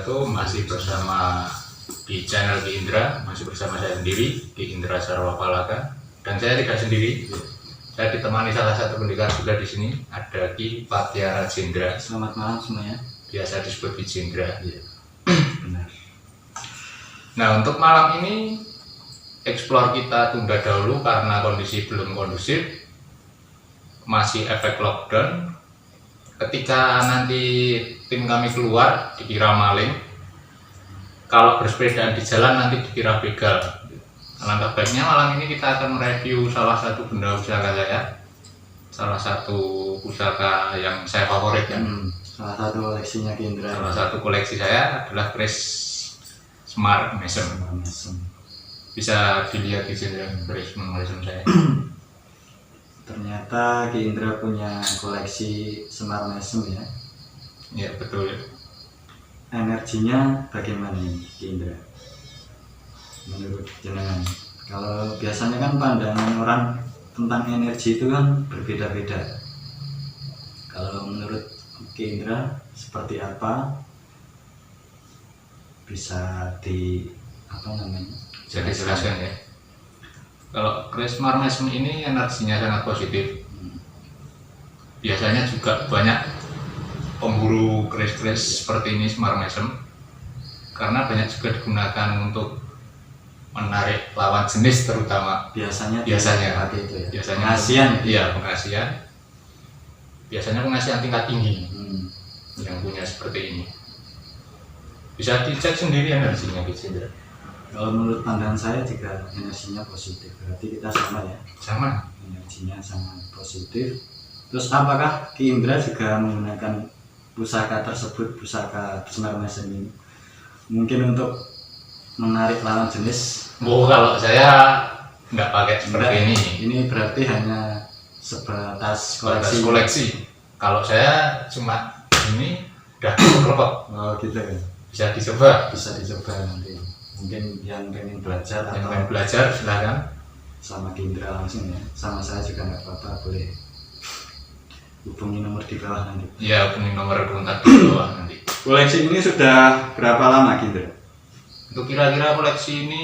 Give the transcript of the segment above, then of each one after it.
wabarakatuh. Masih bersama di channel Ki Indra, masih bersama saya sendiri, Ki Indra Sarwapalaka. Dan saya tidak sendiri, saya ditemani salah satu pendekar juga di sini. Ada Ki Patyara Jendra. Selamat malam semuanya. Biasa disebut Ki Jendra. Iya. Benar. Nah, untuk malam ini explore kita tunda dahulu karena kondisi belum kondusif, masih efek lockdown. Ketika nanti tim kami keluar dikira maling, kalau bersepedaan di jalan nanti dikira begal. Alangkah baiknya malam ini kita akan mereview salah satu benda pusaka saya, salah satu pusaka yang saya favorit ya. Salah satu koleksinya Ki Indra. Salah satu koleksi saya adalah keris Semar Mesem. Bisa dilihat di sini keris Semar Mesem saya. Ternyata Ki Indra punya koleksi Semar Mesem ya. Ya betul. Energinya bagaimana ini Ki Indra? Menurut jenengan. Kalau biasanya kan pandangan orang tentang energi itu kan berbeda-beda. Kalau menurut Ki Indra seperti apa? Bisa di Jadi jelaskan ya. Kalau keris Semar Mesem ini energinya sangat positif. Biasanya juga banyak pemburu keris-keris seperti ini Semar Mesem, karena banyak juga digunakan untuk menarik lawan jenis, terutama biasanya pakai itu ya. Biasanya Pengasihan. Iya, pengasihan. Biasanya pengasihan tingkat tinggi yang punya seperti ini. Bisa dicek sendiri energinya gitu. Kalau menurut pandangan saya juga energinya positif, berarti kita sama ya. Sama. Energinya sangat positif. Terus apakah Ki Indra juga menggunakan pusaka tersebut, pusaka Semar Mesem ini, mungkin untuk menarik lawan jenis? Kalau saya nggak pakai seperti ini. Ini berarti hanya sebatas koleksi. Kalau saya cuma ini udah cukup kok. Oh gitu kan. Bisa dicoba. Bisa dicoba nanti. Mungkin yang pengen belajar Yang pengen belajar silakan. Sama Ki Indra langsung ya. Sama saya juga nggak apa-apa, boleh hubungi nomor di bawah nanti. Iya, hubungi nomor kontak di bawah nanti. Koleksi ini sudah berapa lama Ki Indra? Untuk kira-kira koleksi ini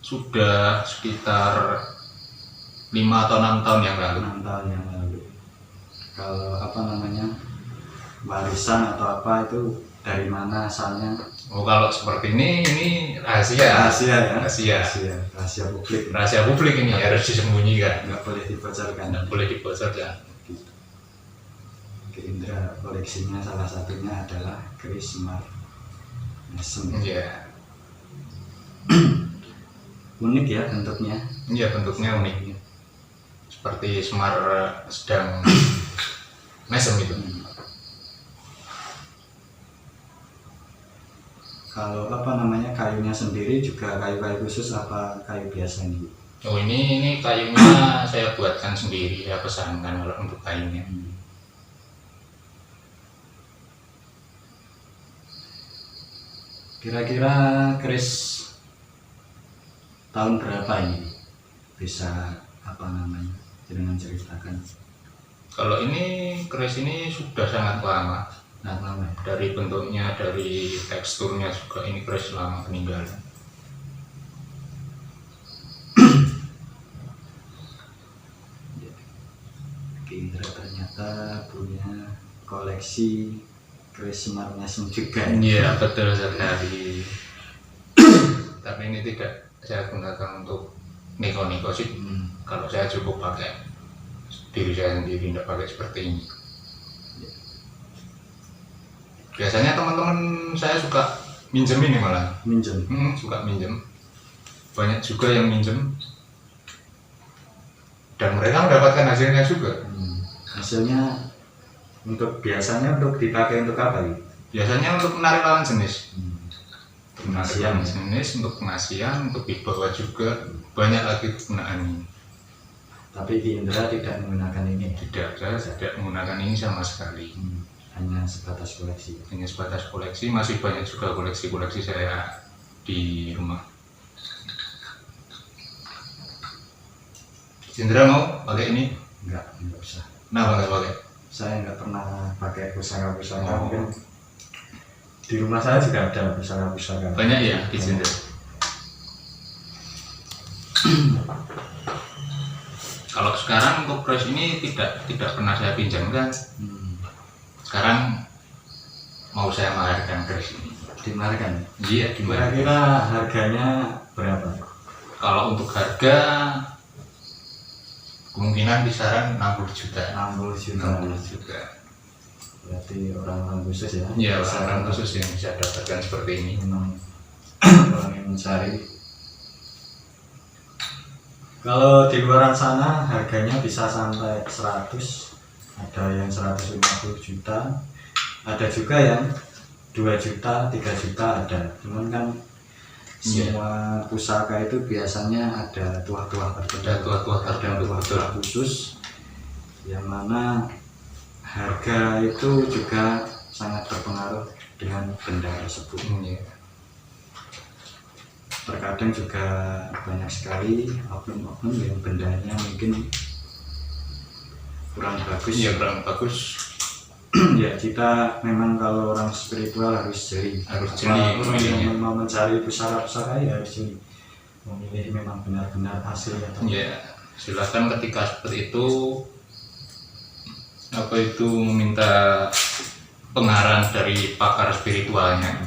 sudah sekitar 5 atau 6 tahun yang lalu. 6 tahun yang lalu. Kalau warisan atau apa itu dari mana asalnya? Kalau seperti ini rahasia. Rahasia publik. Rahasia publik ini harus disembunyikan. Nggak boleh dibocorkan. Nggak boleh dibocorkan. Ki Indra koleksinya salah satunya adalah keris Semar Mesem. Iya. Unik ya bentuknya. Iya, bentuknya unik. Seperti Semar sedang mesem itu. Kalau kayunya sendiri juga kayu-kayu khusus apa kayu biasa ini? Oh, ini kayunya saya buatkan sendiri, saya pesankan kalau untuk kayunya. Kira-kira keris tahun berapa ini? Bisa jangan ceritakan. Kalau ini keris ini sudah sangat lama. Dari bentuknya, dari teksturnya juga ini keris lama peninggalan. Ki Indra ternyata punya koleksi keris Semar Mesem juga. Iya, betul sekali. Tapi ini tidak saya gunakan untuk neko-neko sih. Kalau saya cukup pakai diri saya sendiri, tidak pakai seperti ini. Biasanya teman-teman saya suka minjem ini malah. Suka minjem. Banyak juga yang minjem. Dan mereka mendapatkan hasilnya juga. Hasilnya biasanya untuk dipakai untuk apa gitu? Biasanya untuk menarik lawan jenis. Pengasihan jenis, untuk pengasihan, untuk dibawa juga. Banyak lagi kegunaannya. Tapi Ki Indra tidak menggunakan ini. Tidak, saya tidak menggunakan ini sama sekali. Hanya sebatas koleksi. Masih banyak juga koleksi saya di rumah. Jendra mau pakai ini? Enggak usah. Nggak pakai. Saya nggak pernah pakai pusaka-pusaka. Mungkin Di rumah saya juga ada pusaka-pusaka. Banyak ya di sini. Kalau sekarang untuk keris ini tidak pernah saya pinjamkan. Sekarang mau saya maharkan keris ini. Dimarkan? Iya, dimarkan. Kira-kira harganya berapa? Kalau untuk harga kemungkinan kisaran 60 juta. 60 juta. 60 juta. Berarti orang-orang khusus ya? Iya, orang khusus yang bisa dapatkan seperti ini. Memang orang yang mencari. Kalau di luar sana harganya bisa sampai 100, ada yang 150 juta, ada juga yang 2 juta, 3 juta ada. Cuman kan semua pusaka itu biasanya ada tuah-tuah tertentu, ada tuah-tuah khusus, yang mana harga itu juga sangat terpengaruh dengan benda tersebut. Terkadang juga banyak sekali oknum-oknum yang bendanya mungkin kurang bagus. Iya, kurang bagus. Ya, kita memang kalau orang spiritual harus jeli. Orang yang mau mencari pusaka-pusaka ya harus jeli, memilih memang benar-benar asli atau ya. Silakan ketika seperti itu meminta pengarahan dari pakar spiritualnya,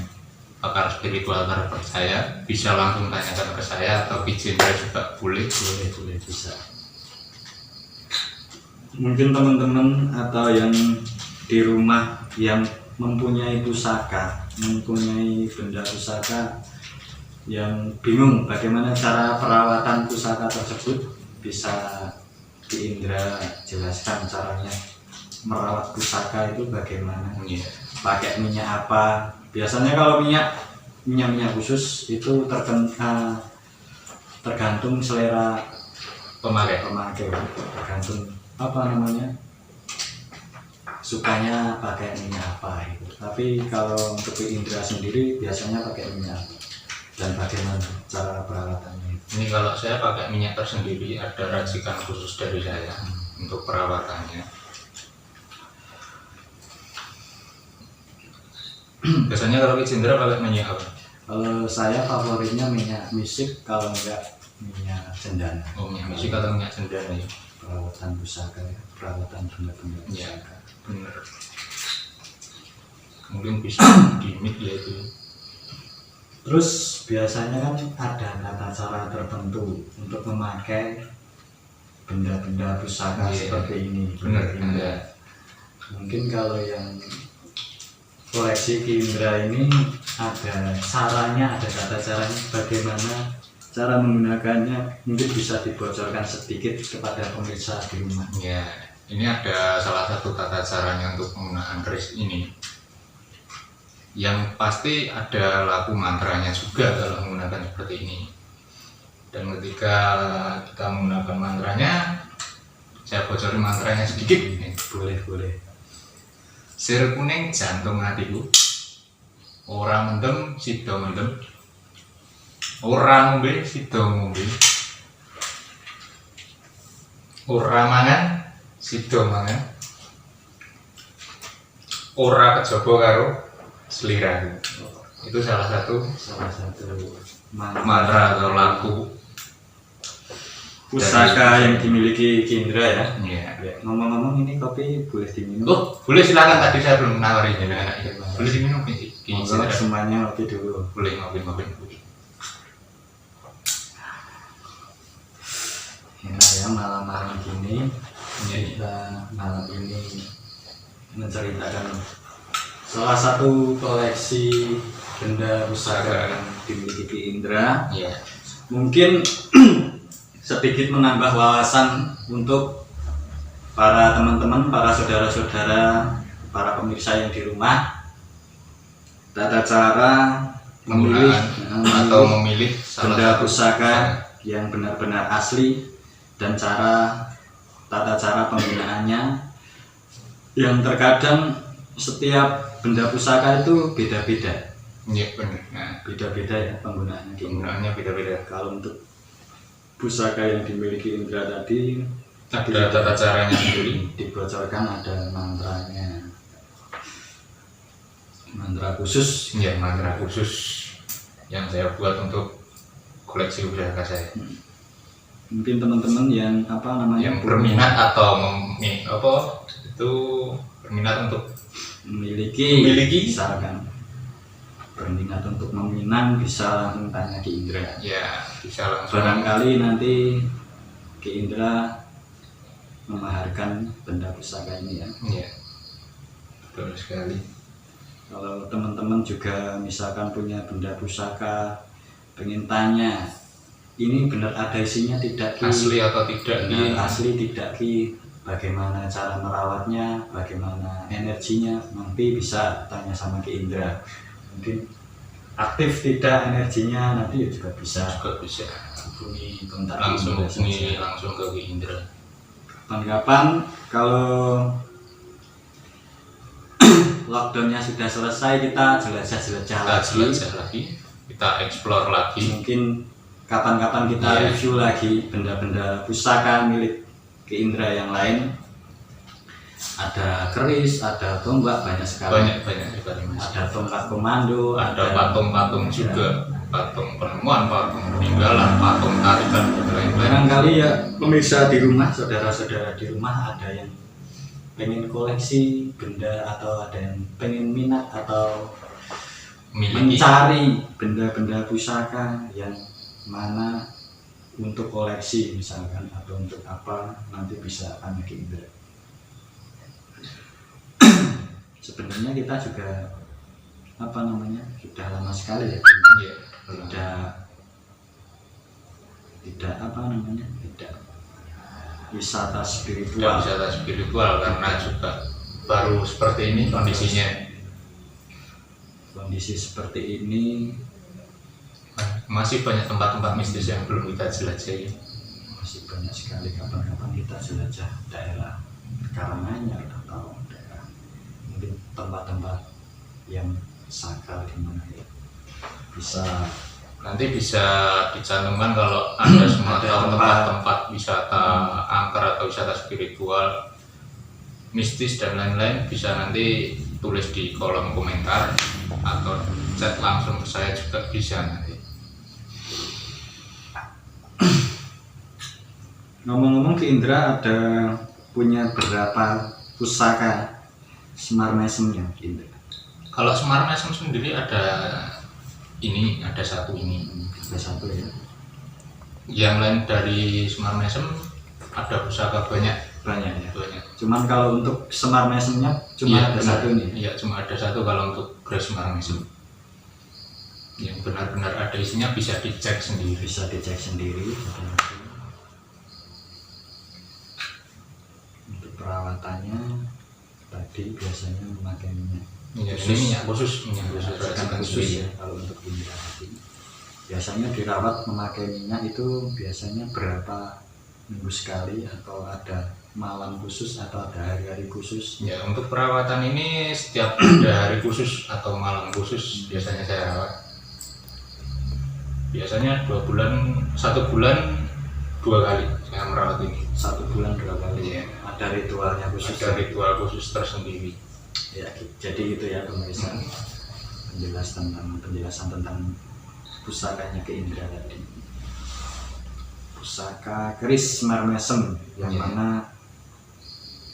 pakar spiritual terpercaya, bisa langsung tanyakan ke saya atau Ki Jendra juga boleh bisa. Mungkin teman-teman atau yang di rumah yang mempunyai pusaka, mempunyai benda pusaka yang bingung bagaimana cara perawatan pusaka tersebut, bisa Ki Indra jelaskan caranya merawat pusaka itu bagaimana. Pakai minyak apa? Biasanya kalau minyak khusus itu tergantung selera pemakai, tergantung apa namanya, sukanya pakai minyak apa itu. Tapi kalau untuk Ki Indra sendiri biasanya pakai minyak apa dan bagaimana cara perawatannya? Ini kalau saya pakai minyak tersendiri, ada racikan khusus dari saya untuk perawatannya. Biasanya kalau Ki Jendra pakai minyak apa? Kalau saya favoritnya minyak misik, kalau enggak minyak cendana. Oh, minyak misik atau minyak cendana ya? Perawatan pusaka ya, perawatan benda-benda pusaka. Benar. Mungkin bisa gimmick ya itu. Terus biasanya kan ada tata cara tertentu untuk memakai benda-benda pusaka seperti ini. Benar. Mungkin kalau yang koleksi Ki Indra ini ada caranya, ada tata caranya, bagaimana cara menggunakannya, mungkin bisa dibocorkan sedikit kepada pemirsa di rumah. Ya, ini ada salah satu tata caranya untuk menggunakan keris ini. Yang pasti ada laku mantranya juga kalau menggunakan seperti ini. Dan ketika kita menggunakan mantranya, saya bocorin mantranya sedikit. Boleh. Sir kuning jantung hatiku, ora mendem sida mendem, ora ngombe sida ngombe, ora mangan sida mangan, ora kejaba karo sliraku. Itu salah satu mantra atau lagu pusaka yang dimiliki Ki Indra ya. Iya. Ngomong-ngomong, ini kopi boleh diminum? Oh, boleh, silakan. Tadi saya belum menawarin dengan anak. Boleh diminum Ki Indra. Semuanya ngopi dulu. Boleh ngopi. Enak ya malam-malam gini. Kita malam ini menceritakan salah satu koleksi benda pusaka yang dimiliki Ki Indra. Iya. Mungkin sedikit menambah wawasan untuk para teman-teman, para saudara-saudara, para pemirsa yang di rumah, tata cara memilih benda pusaka yang benar-benar asli dan tata cara penggunaannya, yang terkadang setiap benda pusaka itu beda-beda. Iya, benar. Beda-beda ya penggunaannya beda-beda. Kalau untuk pusaka yang dimiliki Indra tadi ada tata caranya sendiri, dibocorkan, ada mantranya. mantra khusus. Ya, mantra khusus yang saya buat untuk koleksi pusaka saya. Mungkin teman-teman yang Yang berminat atau itu berminat untuk memiliki misalkan berminat untuk meminang, bisa langsung tanya Ki Indra. Ya, bisa langsung. Barangkali nanti Ki Indra memaharkan benda pusaka ini ya. Iya, betul sekali. Kalau teman-teman juga misalkan punya benda pusaka, pengen tanya, ini benar ada isinya tidak Ki? Asli atau tidak Ki? Asli tidak Ki? Bagaimana cara merawatnya, bagaimana energinya, nanti bisa tanya sama Ki Indra. Mungkin aktif tidak energinya, nanti juga bisa. Hubungi kontak langsung ke Ki Indra. Kapan-kapan kalau lockdownnya sudah selesai, kita jelajah lagi, kita explore lagi. Mungkin kapan-kapan kita review lagi benda-benda pusaka milik Ki Indra yang lain. Ada keris, ada tombak, banyak sekali. Banyak sekali. Ada tongkat komando, ada patung-patung juga, patung penemuan, patung peninggalan, patung tarikan dan lain-lain. Barangkali ya pemirsa di rumah, saudara-saudara di rumah ada yang pengen koleksi benda atau ada yang pengen minat atau mencari benda-benda pusaka yang mana untuk koleksi misalkan atau untuk apa, nanti bisa tanya Ki Indra. Sebenarnya kita juga sudah lama sekali ya, tidak wisata spiritual karena juga baru seperti ini kondisinya. Kondisi seperti ini masih banyak tempat-tempat mistis yang belum kita jelajahi. Masih banyak sekali. Kapan-kapan kita jelajah daerah Karanganyar atau daerah mungkin tempat-tempat yang sakral di mana ya nanti bisa dicantumkan kalau ada semua tempat-tempat wisata angker atau wisata spiritual mistis dan lain-lain, bisa nanti tulis di kolom komentar atau chat langsung ke saya juga bisa nanti. Ngomong-ngomong, Ki Indra ada punya berapa pusaka Semar Mesem ya Ki Indra? Kalau Semar Mesem sendiri ada satu ya. Yang lain dari Semar Mesem ada pusaka banyak ya. Cuman kalau untuk Semar Mesemnya cuma ada satu ini. Iya, cuma ada satu kalau untuk Grace Semar Mesem. Yang benar-benar ada isinya bisa dicek sendiri. Untuk perawatannya tadi biasanya memakai minyak. Ini minyak khusus ya. Kalau untuk Indra tadi biasanya dirawat memakai minyak itu biasanya berapa minggu sekali, atau ada malam khusus atau ada hari-hari khusus? Ya, untuk perawatan ini setiap ada hari khusus atau malam khusus biasanya saya rawat. Biasanya 1 bulan 2 kali saya merawat ini. 1 bulan 2 kali. Ya. Ada ritualnya khusus. Ada ritual khusus tersendiri. Ya, jadi itu ya pemirsa, penjelasan tentang pusakanya Ki Indra tadi. Pusaka keris Semar Mesem yang mana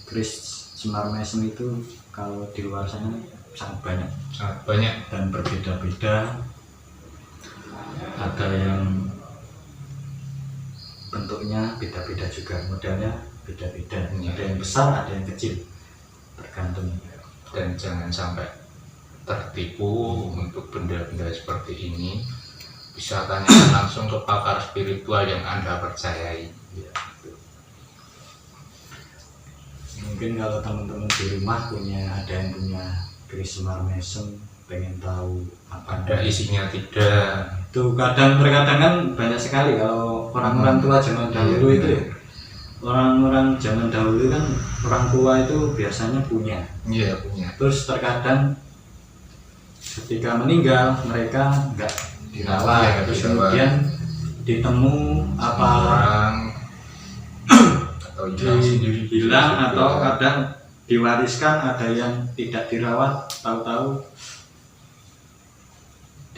keris Semar Mesem itu kalau di luar sana sangat banyak dan berbeda-beda. Ada yang bentuknya beda-beda juga, modelnya beda-beda. Ada yang besar, ada yang kecil, tergantung. Dan jangan sampai tertipu untuk benda-benda seperti ini. Bisa tanyakan langsung ke pakar spiritual yang Anda percayai. Ya, betul. Mungkin kalau teman-teman di rumah ada yang punya keris Semar Mesem, pengen tahu apa ada isinya tidak, itu terkadang kan banyak sekali kalau orang-orang tua zaman dahulu itu ya. Orang-orang zaman dahulu kan orang tua itu biasanya punya. Iya, punya. Terus terkadang ketika meninggal mereka nggak dirawat, kemudian ditemu orang atau hilang atau kadang diwariskan, ada yang tidak dirawat, tahu-tahu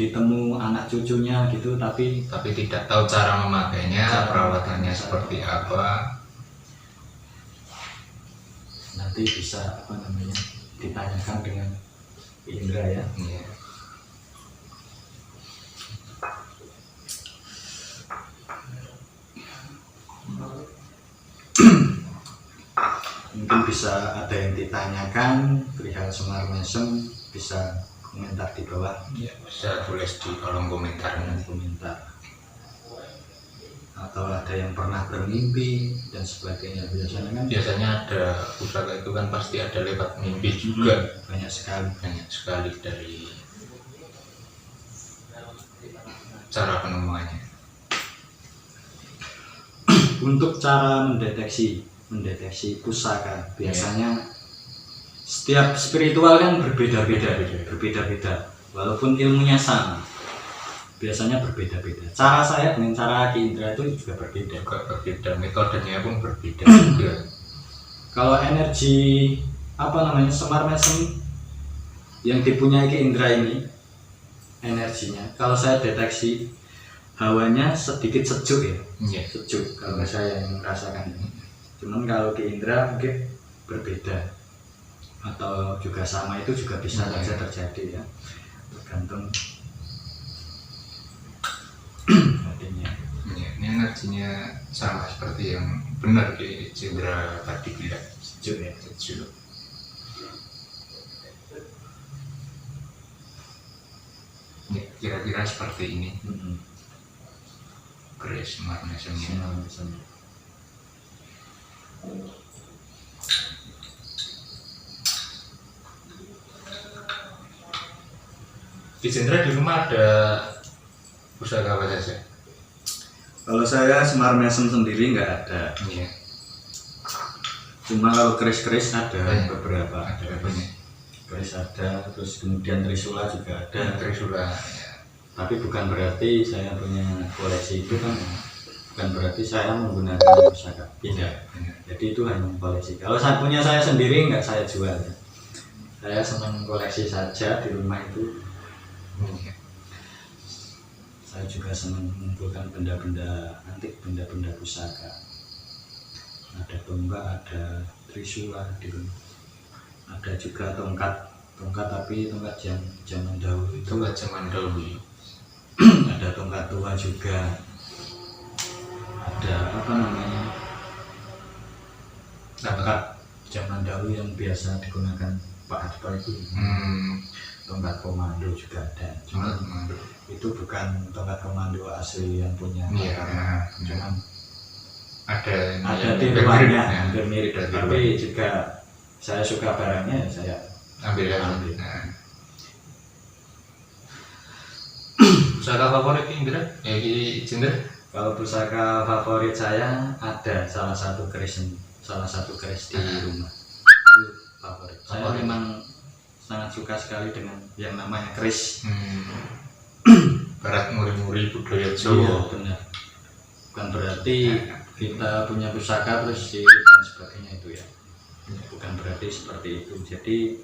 ditemu anak cucunya gitu, tapi tidak tahu cara memakainya, perawatannya seperti apa. Nanti bisa ditanyakan dengan Indra ya. Iya. Mungkin bisa ada yang ditanyakan perihal Semar Mesem, bisa komentar di bawah. Ya, bisa tulis di kolom komentar. Atau ada yang pernah bermimpi dan sebagainya. Biasanya ada pusaka itu kan pasti ada lewat mimpi juga. Banyak sekali dari cara penemuannya. Untuk cara mendeteksi pusaka, biasanya setiap spiritual kan berbeda-beda, walaupun ilmunya sama, biasanya berbeda-beda. Cara saya dengan cara Ki Indra itu juga berbeda, Metodenya pun berbeda juga. Kalau energi Semar Mesem yang dipunyai Ki Indra ini, energinya kalau saya deteksi hawanya sedikit sejuk ya. Sejuk kalau saya yang merasakan ini. Cuman kalau Ki Indra mungkin berbeda atau juga sama, itu juga bisa saja terjadi ya, tergantung artinya. Ini energinya sama seperti yang benar Ki Indra tadi bilang, sejuk. Ya, kira-kira seperti ini. Keris Semar Mesemnya. Di Indra di rumah ada pusaka apa saja? Kalau saya Semar Mesem sendiri nggak ada. Iya. Cuma kalau keris-keris ada beberapa. Ada banyak. Keris ada, terus kemudian Trisula juga ada. Trisula. Ya. Tapi bukan berarti saya punya koleksi itu kan. Bukan berarti saya menggunakan pusaka. Tidak. Jadi itu hanya koleksi. Kalau saya punya saya sendiri nggak saya jual. Saya senang koleksi saja di rumah itu. Saya juga senang mengumpulkan benda-benda antik, benda-benda pusaka. Ada tombak, ada Trisula di rumah. Ada juga tongkat tapi tongkat zaman dahulu itu. Ada tongkat tua juga. Ada tongkat zaman dahulu yang biasa digunakan Pak Harto itu. Tongkat komando juga ada. Cuma itu bukan tongkat komando asli yang punya. Cuma ada tiruannya hampir mirip. Tapi juga saya suka barangnya, saya ambil. Pusaka favorit Indra? Ki Indra? Kalau pusaka favorit saya ada salah satu keris di rumah. Itu favorit. Saya memang sangat suka sekali dengan yang namanya keris. Barat muri-muri budaya Jawa. Iya, benar. Bukan berarti kita punya pusaka terus sirik dan sebagainya itu ya. Bukan berarti seperti itu. Jadi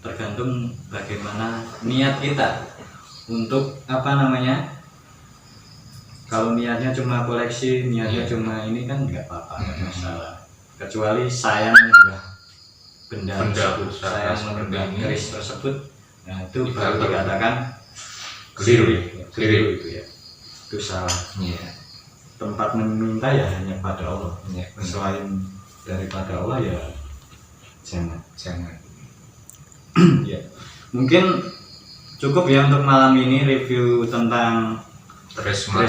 tergantung bagaimana niat kita untuk kalau niatnya cuma koleksi, niatnya cuma ini kan nggak apa-apa, nggak masalah. Kecuali sayang menyembah benda saya menyembah keris tersebut, nah itu baru dikatakan keliru itu ya. Itu salah. Tempat meminta ya hanya pada Allah. Selain daripada Allah ya jangan. Ya. Mungkin cukup ya untuk malam ini review tentang Semar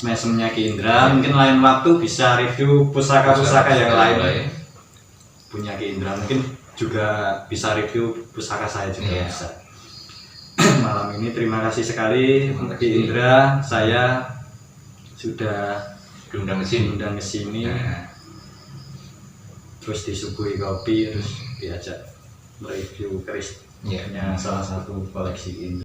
Mesemnya Ki Indra. Mungkin lain waktu bisa review pusaka-pusaka yang lain punya Ki Indra. Mungkin juga bisa review pusaka saya juga bisa. Malam ini terima kasih sekali Ki Indra, saya sudah diundang ke sini. Terus disuguhi kopi, terus diajak mereview kerisnya salah satu koleksi ini.